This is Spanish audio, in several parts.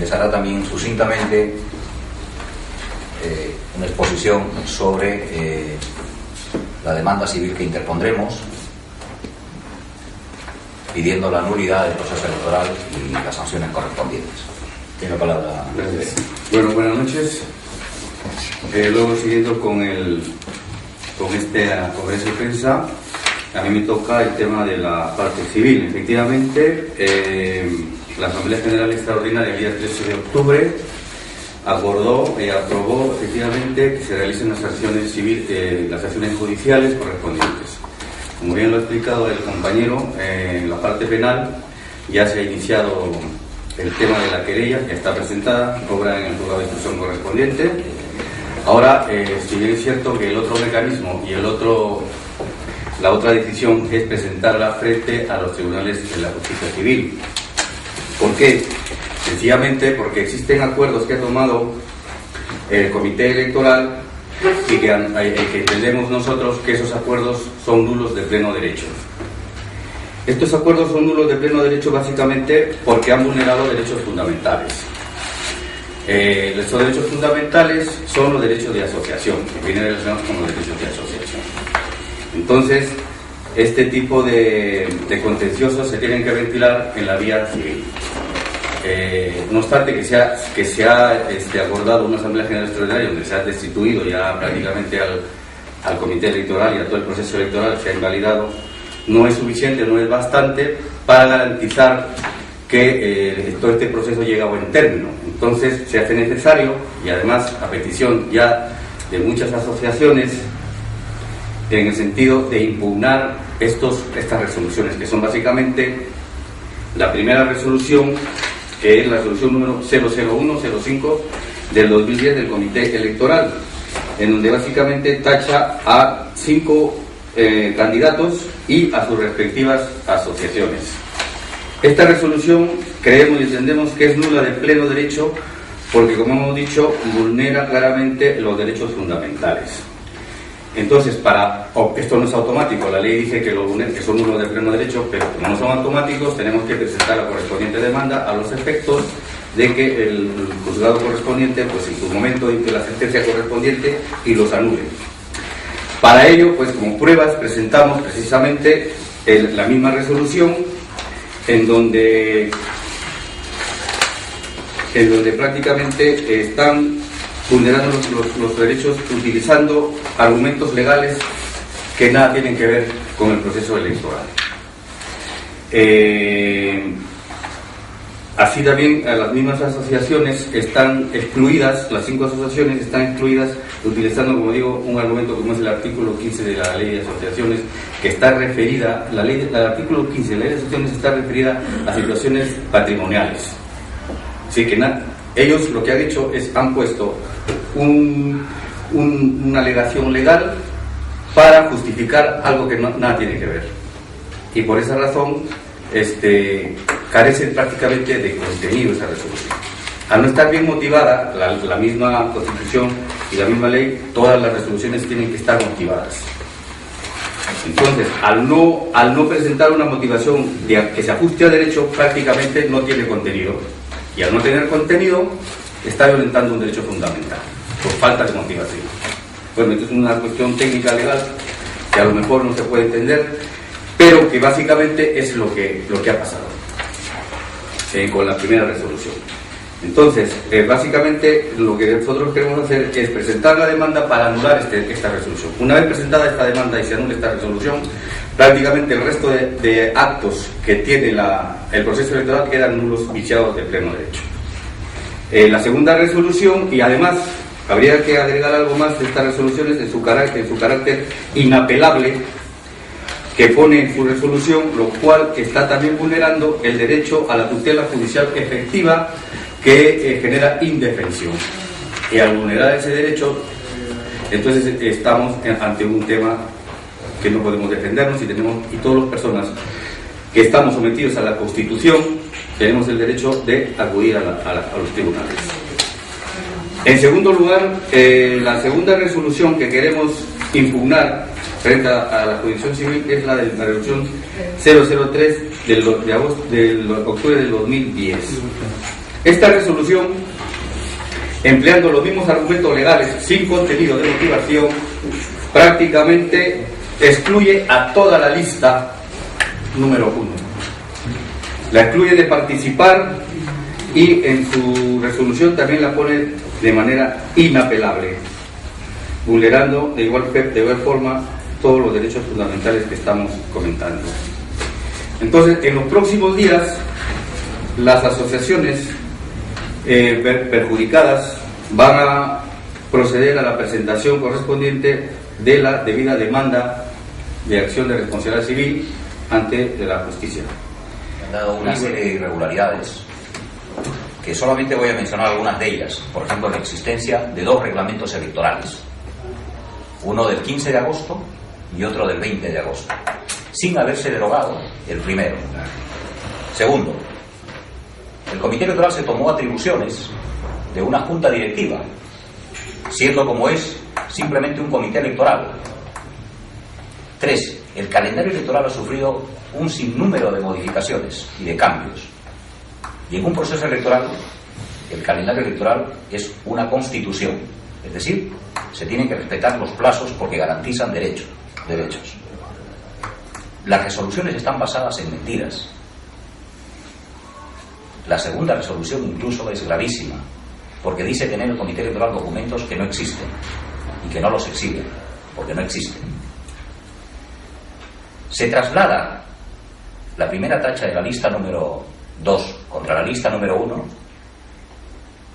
les hará también sucintamente una exposición sobre la demanda civil que interpondremos pidiendo la nulidad del proceso electoral y las sanciones correspondientes. Tiene la palabra. Gracias. Bueno, buenas noches. Luego, siguiendo con esta conferencia de prensa, a mí me toca el tema de la parte civil. Efectivamente, la Asamblea General Extraordinaria el día 13 de octubre acordó y aprobó efectivamente que se realicen las acciones civiles, las acciones judiciales correspondientes. Como bien lo ha explicado el compañero, en la parte penal ya se ha iniciado el tema de la querella, que está presentada, obra en el juzgado de instrucción correspondiente. Ahora, si bien es cierto que el otro mecanismo y la otra decisión es presentarla frente a los tribunales de la justicia civil. ¿Por qué? Sencillamente porque existen acuerdos que ha tomado el comité electoral y que entendemos nosotros que esos acuerdos son nulos de pleno derecho. Estos acuerdos son nulos de pleno derecho básicamente porque han vulnerado derechos fundamentales. Estos derechos fundamentales son los derechos de asociación, que vienen relacionados con los derechos de asociación. Entonces, este tipo de contenciosos se tienen que ventilar en la vía civil. No obstante que se ha acordado una Asamblea General Extraordinaria donde se ha destituido ya prácticamente al comité electoral y a todo el proceso electoral, se ha invalidado, no es suficiente, no es bastante para garantizar que todo este proceso llegue a buen término. Entonces se hace necesario, y además a petición ya de muchas asociaciones, en el sentido de impugnar estas resoluciones, que son básicamente la primera resolución, que es la resolución número 00105 del 2010 del Comité Electoral, en donde básicamente tacha a 5 candidatos y a sus respectivas asociaciones. Esta resolución creemos y entendemos que es nula de pleno derecho porque, como hemos dicho, vulnera claramente los derechos fundamentales. Entonces, esto no es automático, la ley dice que son nulos de pleno derecho, pero como no son automáticos, tenemos que presentar la correspondiente demanda a los efectos de que el juzgado correspondiente, pues en su momento dicte la sentencia correspondiente y los anule. Para ello, pues como pruebas, presentamos precisamente la misma resolución en donde prácticamente están vulnerando los derechos utilizando argumentos legales que nada tienen que ver con el proceso electoral. Así también las mismas asociaciones están excluidas, las 5 asociaciones están excluidas utilizando, como digo, un argumento como es el artículo 15 de la Ley de Asociaciones, que está referida, el artículo 15 de la Ley de Asociaciones está referida a situaciones patrimoniales. Así que ellos lo que han hecho es han puesto una alegación legal para justificar algo que nada tiene que ver. Y por esa razón carecen prácticamente de contenido esa resolución. Al no estar bien motivada la misma Constitución y la misma ley, todas las resoluciones tienen que estar motivadas. Entonces, al no presentar una motivación que se ajuste a derecho, prácticamente no tiene contenido. Y al no tener contenido, está violentando un derecho fundamental, por falta de motivación. Bueno, esto es una cuestión técnica legal que a lo mejor no se puede entender, pero que básicamente es lo que ha pasado con la primera resolución. Entonces, básicamente lo que nosotros queremos hacer es presentar la demanda para anular esta resolución. Una vez presentada esta demanda y se anula esta resolución, prácticamente el resto de actos que tiene el proceso electoral quedan nulos, viciados de pleno derecho. La segunda resolución, y además habría que agregar algo más de estas resoluciones en su carácter inapelable, que pone en su resolución, lo cual está también vulnerando el derecho a la tutela judicial efectiva que genera indefensión. Y al vulnerar ese derecho, entonces estamos ante un tema que no podemos defendernos y todas las personas que estamos sometidos a la Constitución tenemos el derecho de acudir a los tribunales. En segundo lugar, la segunda resolución que queremos impugnar frente a la jurisdicción civil es la de la resolución 003 del octubre del 2010. Esta resolución, empleando los mismos argumentos legales sin contenido de motivación, prácticamente excluye a toda la lista número 1. La excluye de participar y en su resolución también la pone de manera inapelable, vulnerando de igual forma todos los derechos fundamentales que estamos comentando. Entonces, en los próximos días, las asociaciones perjudicadas van a proceder a la presentación correspondiente de la debida demanda de acción de responsabilidad civil ante la justicia. Han dado una serie de irregularidades que solamente voy a mencionar algunas de ellas. Por ejemplo, la existencia de 2 reglamentos electorales, uno del 15 de agosto y otro del 20 de agosto, sin haberse derogado el primero. Segundo, el Comité Electoral se tomó atribuciones de una junta directiva, siendo como es simplemente un comité electoral. 3. El calendario electoral ha sufrido un sinnúmero de modificaciones y de cambios. Y en un proceso electoral, el calendario electoral es una constitución. Es decir, se tienen que respetar los plazos porque garantizan derechos. Las resoluciones están basadas en mentiras. La segunda resolución incluso es gravísima, porque dice tener el Comité Electoral documentos que no existen y que no los exhiben, porque no existen. Se traslada la primera tacha de la lista número 2 contra la lista número 1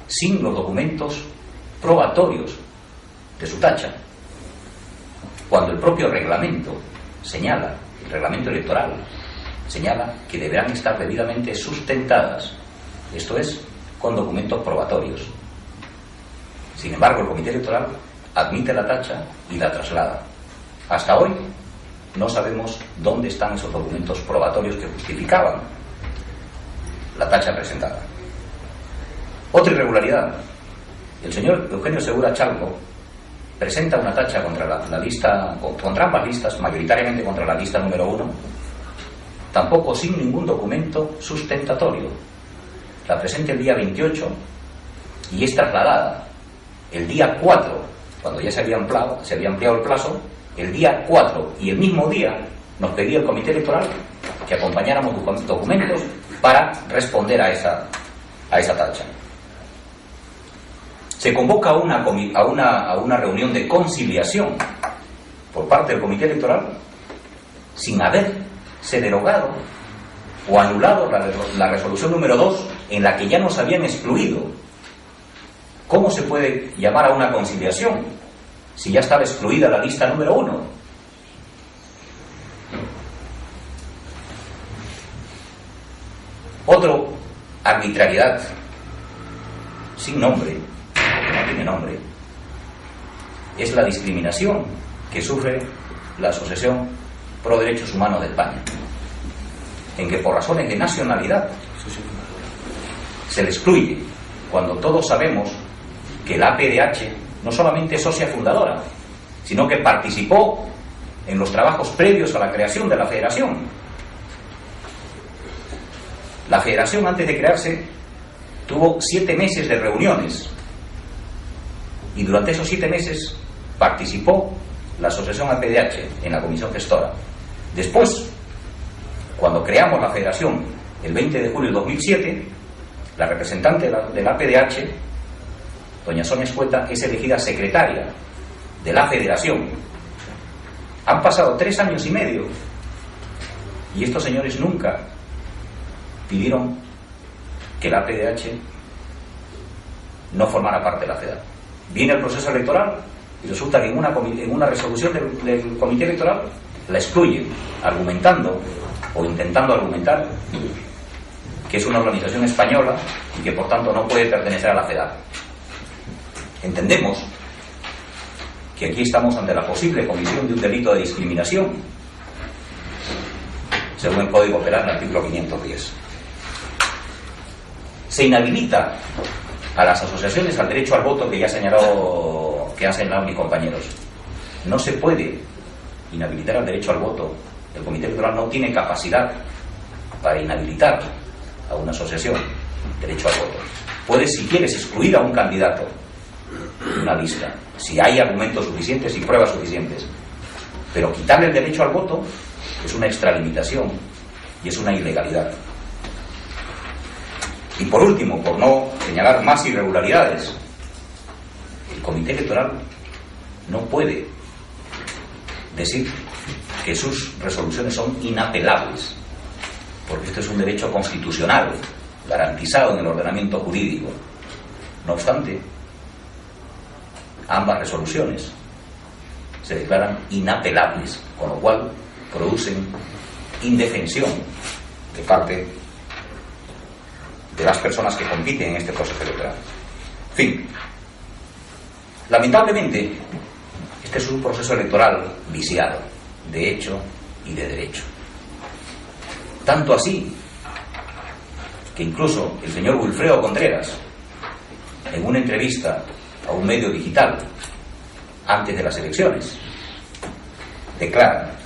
sin los documentos probatorios de su tacha, cuando el propio reglamento señala, el reglamento electoral señala que deberán estar debidamente sustentadas, esto es, con documentos probatorios. Sin embargo, el Comité Electoral admite la tacha y la traslada. Hasta hoy no sabemos dónde están esos documentos probatorios que justificaban la tacha presentada. Otra irregularidad: el señor Eugenio Segura Chalco presenta una tacha contra la lista, contra ambas listas, mayoritariamente contra la lista número 1, tampoco sin ningún documento sustentatorio. La presenta el día 28 y es trasladada el día 4, cuando ya se había ampliado el plazo. El día 4 y el mismo día nos pedía el Comité Electoral que acompañáramos documentos para responder a esa tacha. Se convoca a una reunión de conciliación por parte del Comité Electoral sin haberse derogado o anulado la resolución número 2 en la que ya nos habían excluido. ¿Cómo se puede llamar a una conciliación si ya estaba excluida la lista número 1? Otro arbitrariedad sin nombre, porque no tiene nombre, es la discriminación que sufre la Asociación Pro Derechos Humanos de España, en que por razones de nacionalidad se le excluye, cuando todos sabemos que la APDH no solamente es socia fundadora, sino que participó en los trabajos previos a la creación de la federación. La federación, antes de crearse, tuvo 7 meses de reuniones y durante esos 7 meses participó la asociación APDH en la comisión gestora. Después, cuando creamos la federación el 20 de julio de 2007, la representante de la APDH, doña Sonia Escueta, es elegida secretaria de la federación. Han pasado 3 años y medio y estos señores nunca pidieron que la APDH no formara parte de la FEDA. Viene el proceso electoral y resulta que en una resolución del Comité Electoral la excluyen, argumentando o intentando argumentar que es una organización española y que por tanto no puede pertenecer a la FEDA. Entendemos que aquí estamos ante la posible comisión de un delito de discriminación, según el Código Penal, el artículo 510. Se inhabilita a las asociaciones al derecho al voto que han señalado mis compañeros. No se puede inhabilitar al derecho al voto. El Comité Electoral no tiene capacidad para inhabilitar a una asociación. derecho al voto. Puedes, si quieres, excluir a un candidato de una lista, si hay argumentos suficientes y pruebas suficientes, pero quitarle el derecho al voto es una extralimitación y es una ilegalidad. Y por último, por no señalar más irregularidades, el Comité Electoral no puede decir que sus resoluciones son inapelables, porque esto es un derecho constitucional garantizado en el ordenamiento jurídico. No obstante, ambas resoluciones se declaran inapelables, con lo cual producen indefensión de parte de las personas que compiten en este proceso electoral. En fin, lamentablemente, este es un proceso electoral viciado, de hecho y de derecho. Tanto así que incluso el señor Wilfredo Contreras, en una entrevista a un medio digital antes de las elecciones, declara